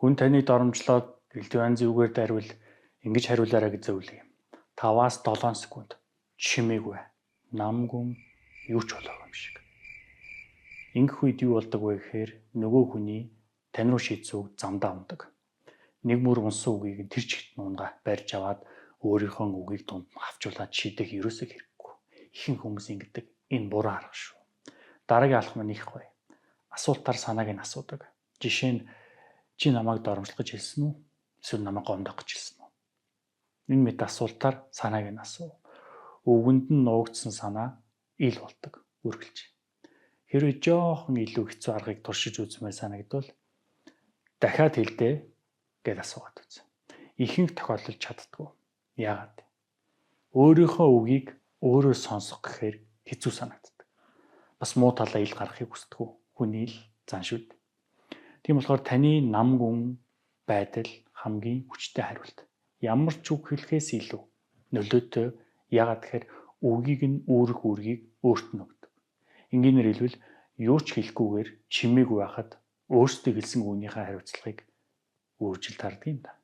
Хүн таныг доромжлоод элдв зүгээр дарвал ингэж хариулаарай гэж зөвлөе. 5-7 секунд чимээгүй намгүн юу ч болоогүй юм шиг. Ингэх үед юу болдог вэ гэхээр нөгөө хүний тань руу шийдсэн үг замдаа ундаг. Нэг мөр унсан үгийг тэр чигт нунга барьж аваад өөрийнхөө үгийг дунд нь авчуулаад шийдэх ерөөсөө хэрэггүй. Ихэнх хүмүүс ингэдэг. Энэ буруу арга шүү. Дараагийн алхам нь их гоё. Асуултаар санааг нь асуудаг. Жишээ нь чи намайг доромжлох гэж хэлсэн үү? Эсвэл намайг гомдох гэж хэлсэн үү? Энэ мэт асуултаар санааг нь асуу. Өвгөнд нь нуугдсан санаа ил болдог, үргэлж. Хэрвээ жоохон илүү хэцүү аргыг туршиж үзмээр санагдвал дахиад хэлдэ гэж асуугаад үз. Ихэнх тохиолдолд чаддгүй. Яагаад? Өөрийнхөө үгийг өөрөө сонсох гэхээр хэцүү санагддаг. Бас муу талаа ил гаргахыг хүсдэггүй. Хүний ил зан шүү дээ. Тийм болохоор таны нам гүн байдал хамгийн хүчтэй хариулт. Ямар ч үг хэлэхээс илүү нөлөөтэй. Яагаад гэхээр үгийг нь үүрэх үүргийг өөрт нь өгдөг. Энгийнээр хэлбэл юу ч хэлэхгүйгээр чимээгүй байхад өөрсдөө хэлсэн үгнийхээ хариуцлагыг үржил тарддаг юм да.